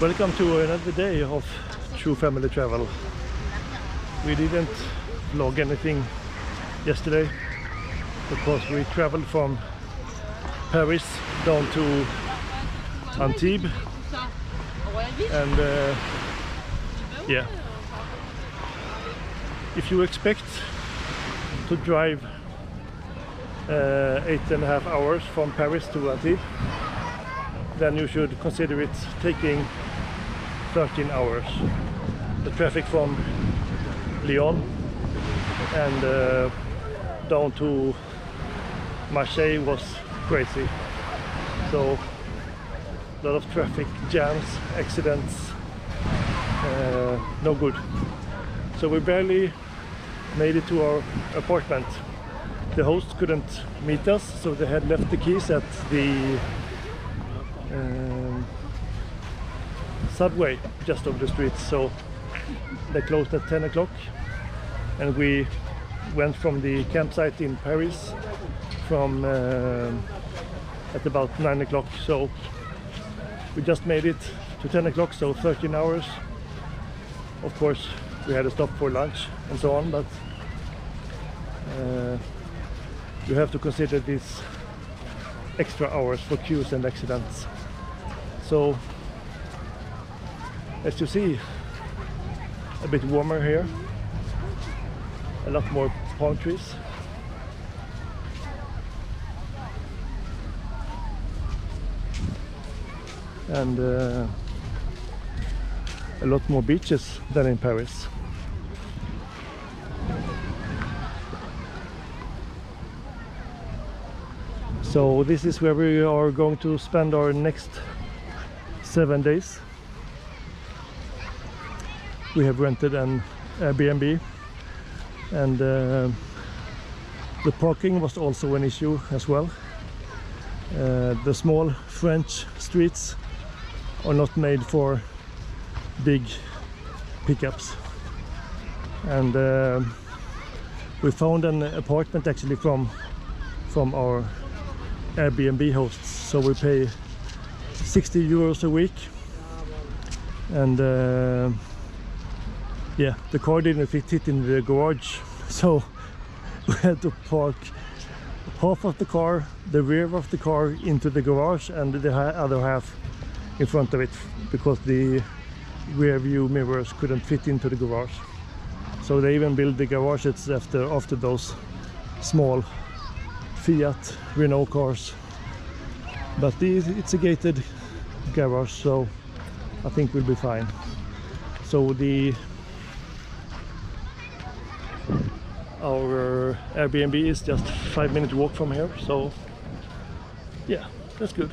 Welcome to another day of true family travel. We didn't vlog anything yesterday because we traveled from Paris down to Antibes, and yeah, if you expect to drive 8.5 hours from Paris to Antibes, then you should consider it taking 13 hours. The traffic from Lyon and down to Marseille was crazy. So a lot of traffic jams, accidents, no good. So we barely made it to our apartment. The host couldn't meet us, so they had left the keys at the subway just over the street. So they closed at 10 o'clock, and we went from the campsite in Paris from at about 9 o'clock. So we just made it to 10 o'clock, so 13 hours. Of course, we had to stop for lunch and so on, but you have to consider these extra hours for queues and accidents. So as you see, a bit warmer here, a lot more palm trees. And a lot more beaches than in Paris. So this is where we are going to spend our next 7 days. We have rented an Airbnb, and the parking was also an issue as well. The small French streets are not made for big pickups, and we found an apartment actually from our Airbnb hosts, so we pay 60 euros a week, and yeah, the car didn't fit in the garage, so we had to park half of the car, the rear of the car, into the garage, and the other half in front of it, because the rear view mirrors couldn't fit into the garage. So they even built the garages after those small Fiat, Renault cars. But it's a gated garage, so I think we'll be fine. So our Airbnb is just 5-minute walk from here, so yeah, that's good.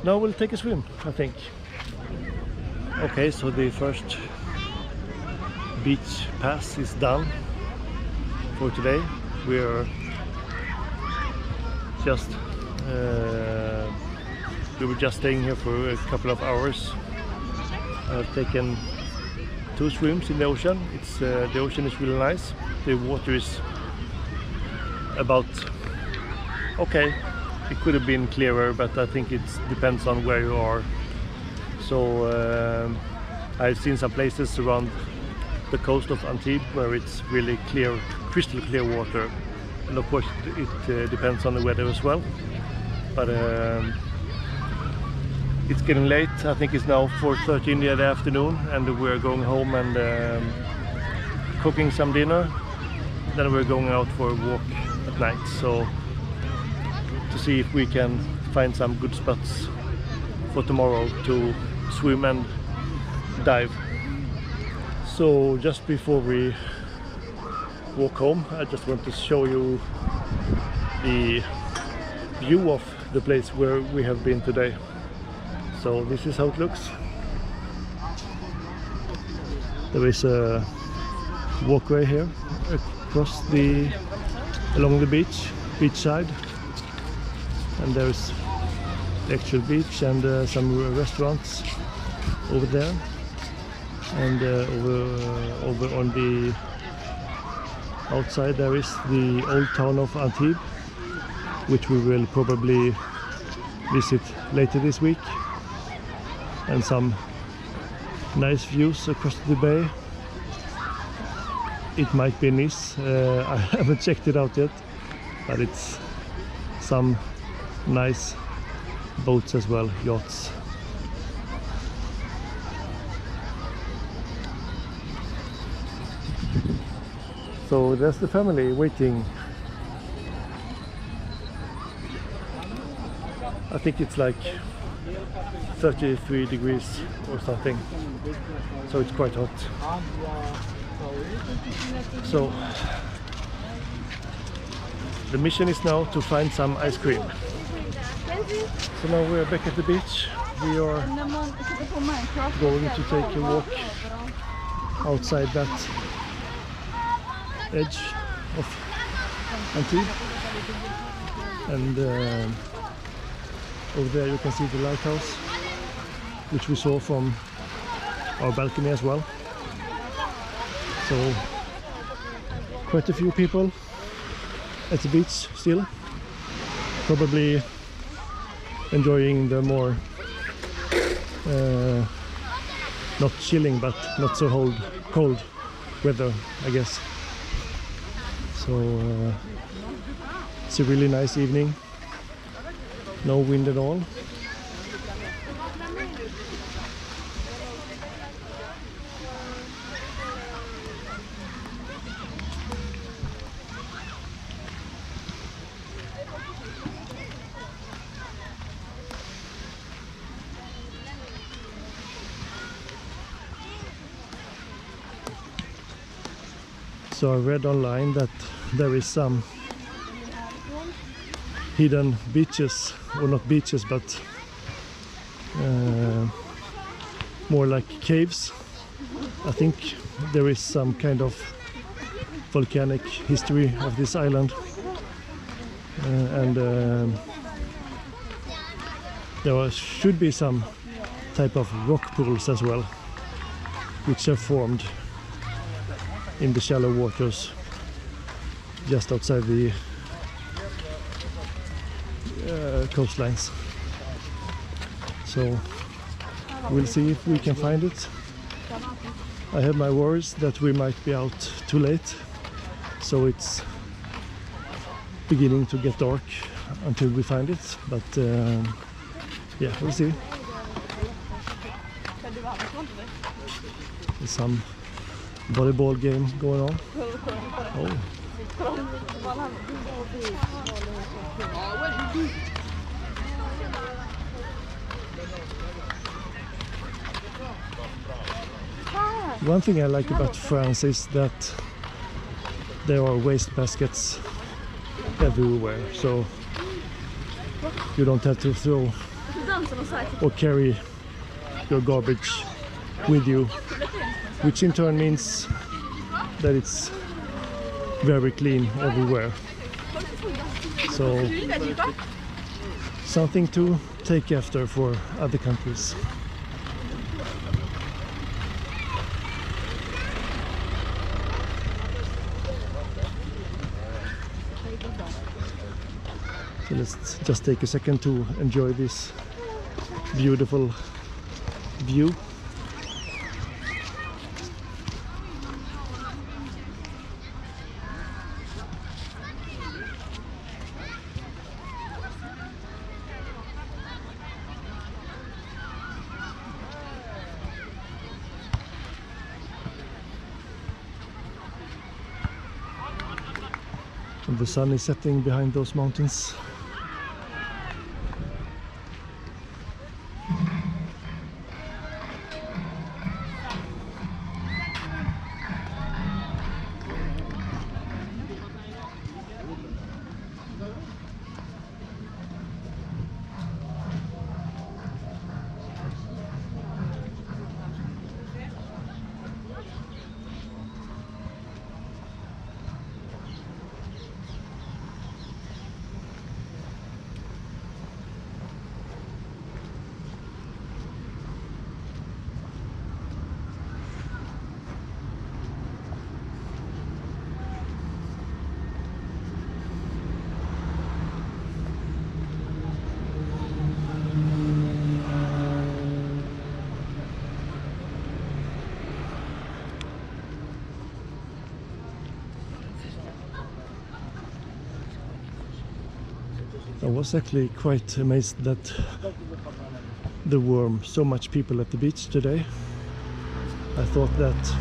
Now we'll take a swim, I think. Okay, so the first beach pass is done for today. We're just we were just staying here for a couple of hours. I've taken 2 swims in the ocean. The ocean is really nice. The water is about okay. It could have been clearer, but I think it depends on where you are. So I've seen some places around the coast of Antibes where it's really clear, crystal clear water, and of course it depends on the weather as well. But it's getting late. I think it's now 4:30 in the afternoon, and we're going home and cooking some dinner. Then we're going out for a walk at night, so to see if we can find some good spots for tomorrow to swim and dive. So just before we walk home, I just want to show you the view of the place where we have been today. So this is how it looks. There is a walkway here across along the beach side, and there's the actual beach and some restaurants over there, and over on the outside there is the old town of Antibes, which we will probably visit later this week. and some nice views across the bay. It might be Nice, I haven't checked it out yet, but it's some nice boats as well, yachts. So there's the family waiting. I think it's like 33 degrees or something, so it's quite hot. So the mission is now to find some ice cream. So now we're back at the beach. We are going to take a walk outside that edge of Antibes, and over there you can see the lighthouse, which we saw from our balcony as well. So quite a few people at the beach still, probably enjoying the more not chilling but not so cold weather, I guess. So it's a really nice evening, no wind at all. So I read online that there is some hidden beaches, or not beaches, but more like caves. I think there is some kind of volcanic history of this island, and there should be some type of rock pools as well, which are formed in the shallow waters just outside the coastlines. So we'll see if we can find it. I have my worries that we might be out too late, so it's beginning to get dark until we find it, but yeah, we'll see. There's some volleyball game going on. Oh. One thing I like about France is that there are waste baskets everywhere, so you don't have to throw or carry your garbage with you, which in turn means that it's very clean everywhere. So something to take after for other countries. So let's just take a second to enjoy this beautiful view. And the sun is setting behind those mountains. I was actually quite amazed that there were so much people at the beach today. I thought that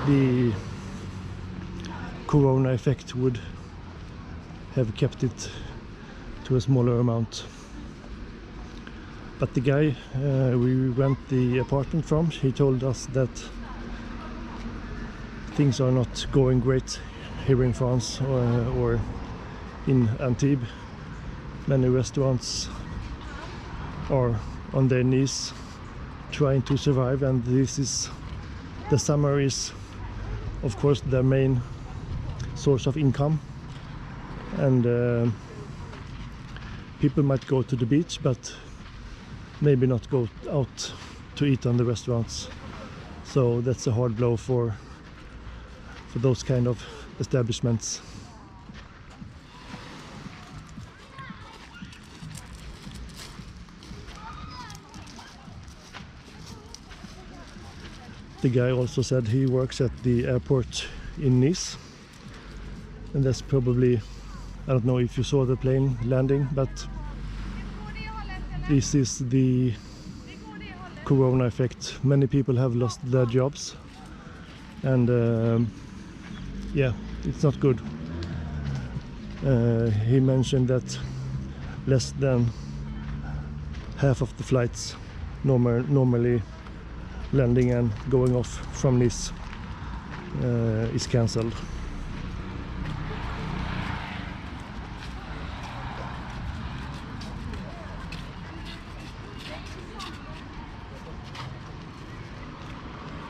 the corona effect would have kept it to a smaller amount. But the guy we rent the apartment from, he told us that things are not going great here in France or in Antibes. Many restaurants are on their knees trying to survive, and the summer is of course their main source of income, and people might go to the beach but maybe not go out to eat on the restaurants. So that's a hard blow for those kind of establishments. The guy also said he works at the airport in Nice, and that's probably, I don't know if you saw the plane landing, but this is the corona effect. Many people have lost their jobs, and yeah, it's not good. He mentioned that less than half of the flights normally landing and going off from Nice is cancelled.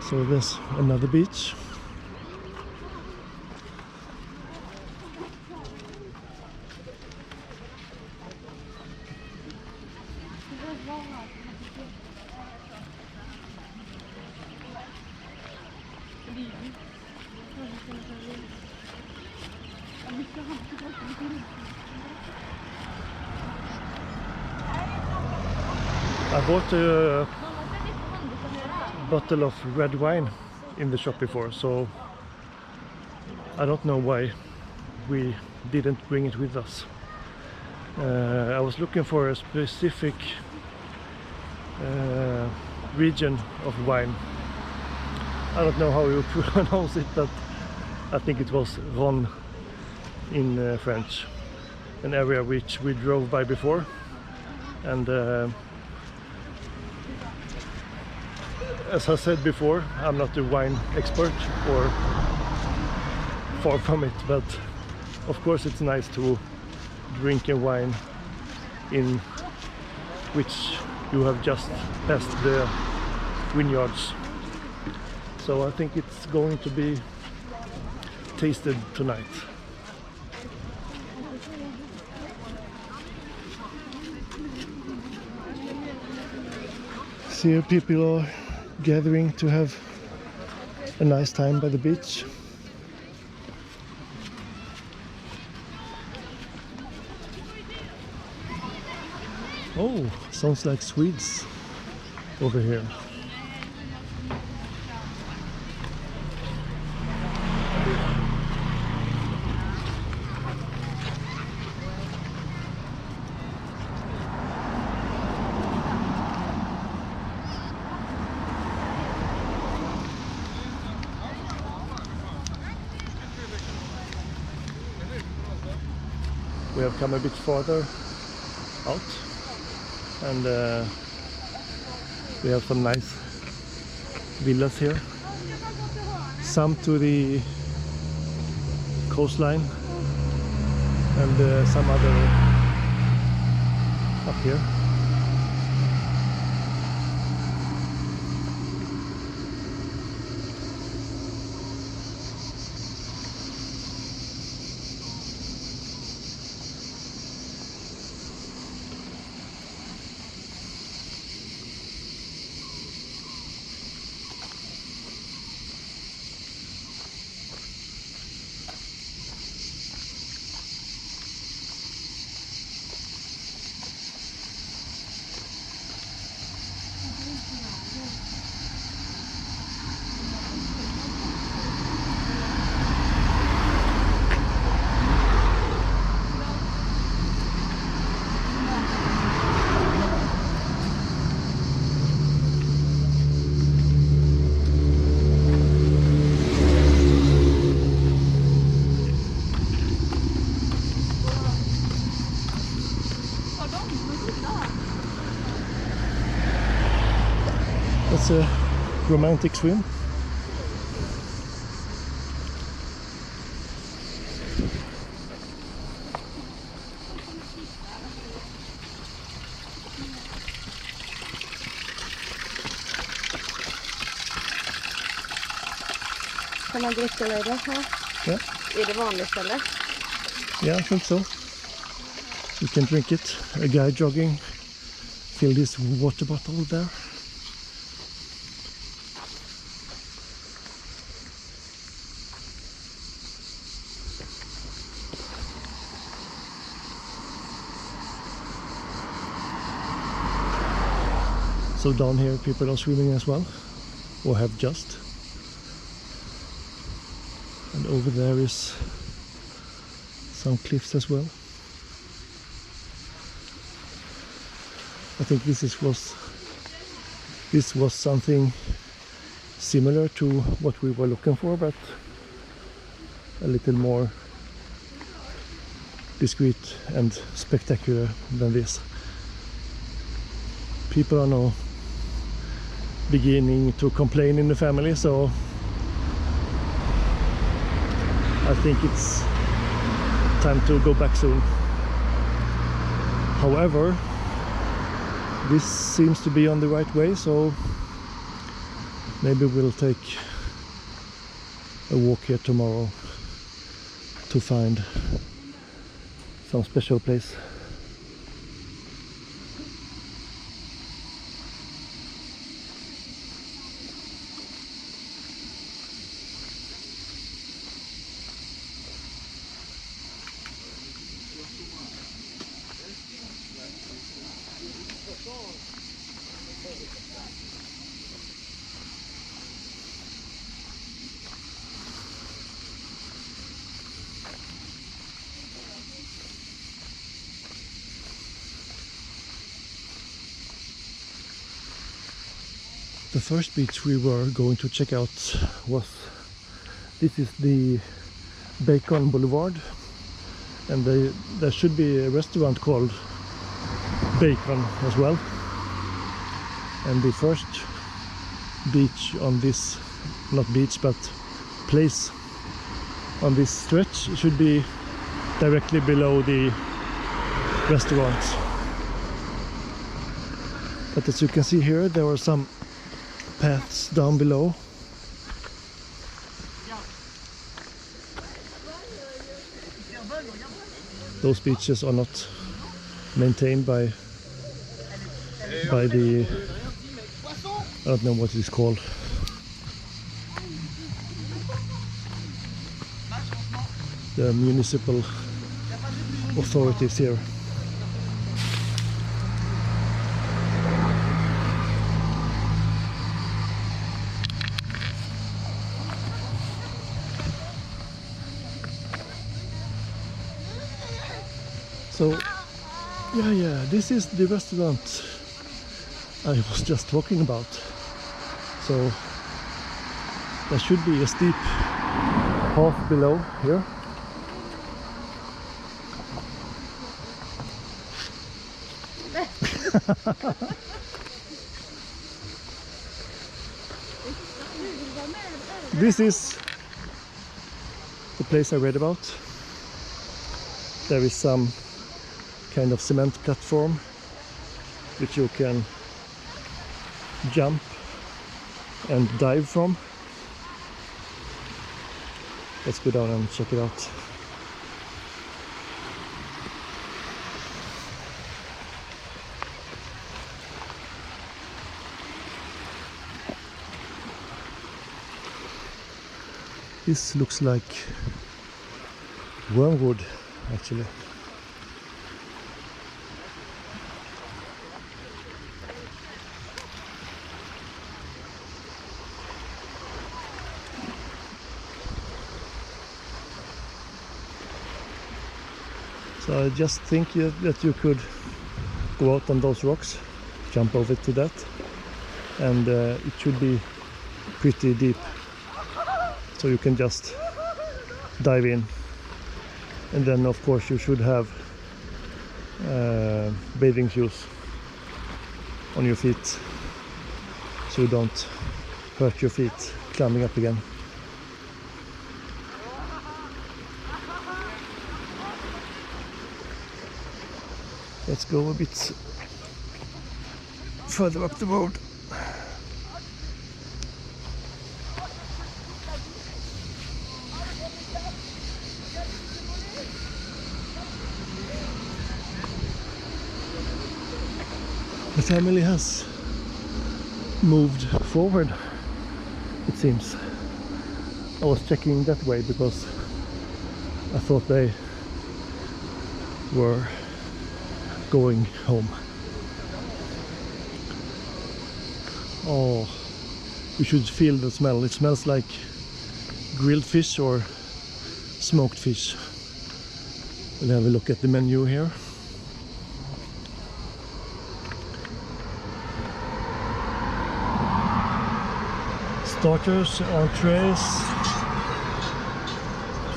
So there's another beach. I bought a bottle of red wine in the shop before, so I don't know why we didn't bring it with us. I was looking for a specific region of wine. I don't know how you pronounce it, but I think it was Rhône in French, an area which we drove by before, and as I said before, I'm not a wine expert, or far from it, but of course it's nice to drink a wine in which you have just passed the vineyards. So I think it's going to be tasted tonight. See, here people are gathering to have a nice time by the beach. Oh, sounds like Swedes over here. We have come a bit farther out, and we have some nice villas here, some to the coastline and some other up here. That's a romantic swim. Kan man dricka i det här? Yeah. Är det vanligt eller? Yeah, I think so. You can drink it. A guy jogging filled his water bottle there. So down here people are swimming as well, or have just. And over there is some cliffs as well. I think this was something similar to what we were looking for, but a little more discreet and spectacular than this. People are now beginning to complain in the family, so I think it's time to go back soon. However, this seems to be on the right way, so maybe we'll take a walk here tomorrow to find some special place. The first beach we were going to check out was, this is the Bacon Boulevard, and there should be a restaurant called Bacon as well. And the first beach on this, not beach but place on this stretch, should be directly below the restaurant. But as you can see here, there are some paths down below. Those beaches are not maintained by the, I don't know what it is called. The municipal authorities here. So, yeah, this is the restaurant I was just talking about. So, there should be a steep path below here. This is the place I read about. There is some kind of cement platform which you can jump and dive from. Let's go down and check it out. This looks like wormwood actually. So I just think that you could go out on those rocks, jump over to that, and it should be pretty deep. So you can just dive in, and then of course you should have bathing shoes on your feet so you don't hurt your feet climbing up again. Let's go a bit further up the road. The family has moved forward, it seems. I was checking that way because I thought they were going home. Oh, you should feel the smell. It smells like grilled fish or smoked fish. We'll have a look at the menu here. Starters, entrees,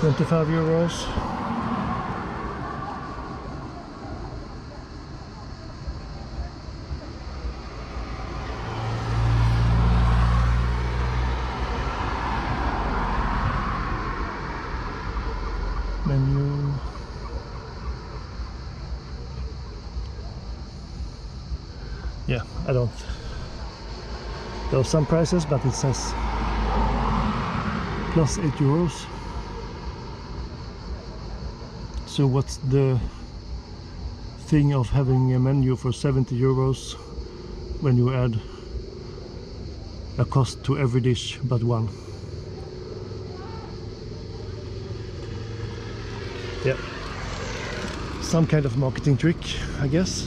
25 euros. Menu. Yeah, I don't. There are some prices, but it says plus 8 euros. So what's the thing of having a menu for 70 euros when you add a cost to every dish but one? Yeah, some kind of marketing trick, I guess.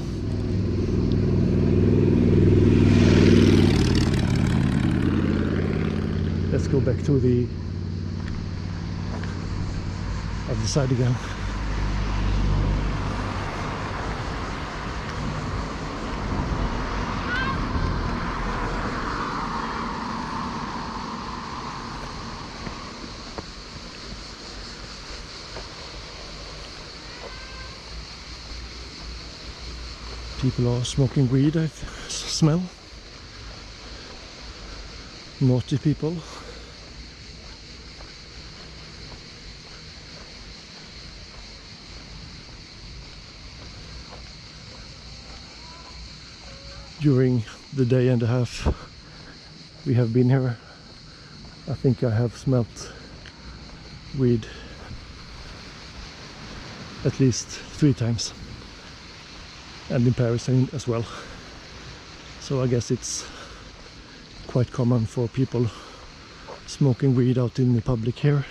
Let's go back to the other side again. People are smoking weed, I smell. Naughty people. During the day and a half we have been here, I think I have smelt weed at least 3 times, and in Paris as well. So I guess it's quite common for people smoking weed out in the public here.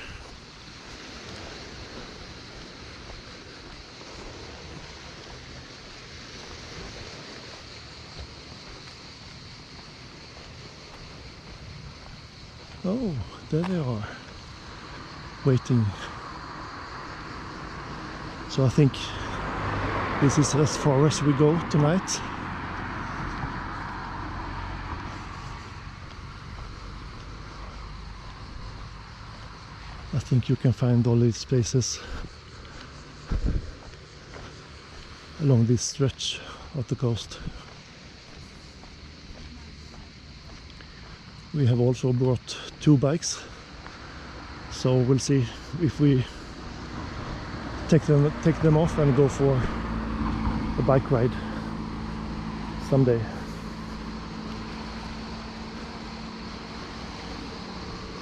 Oh, there they are, waiting. So I think this is as far as we go tonight. I think you can find all these places along this stretch of the coast. We have also brought 2 bikes, so we'll see if we take them off and go for a bike ride someday.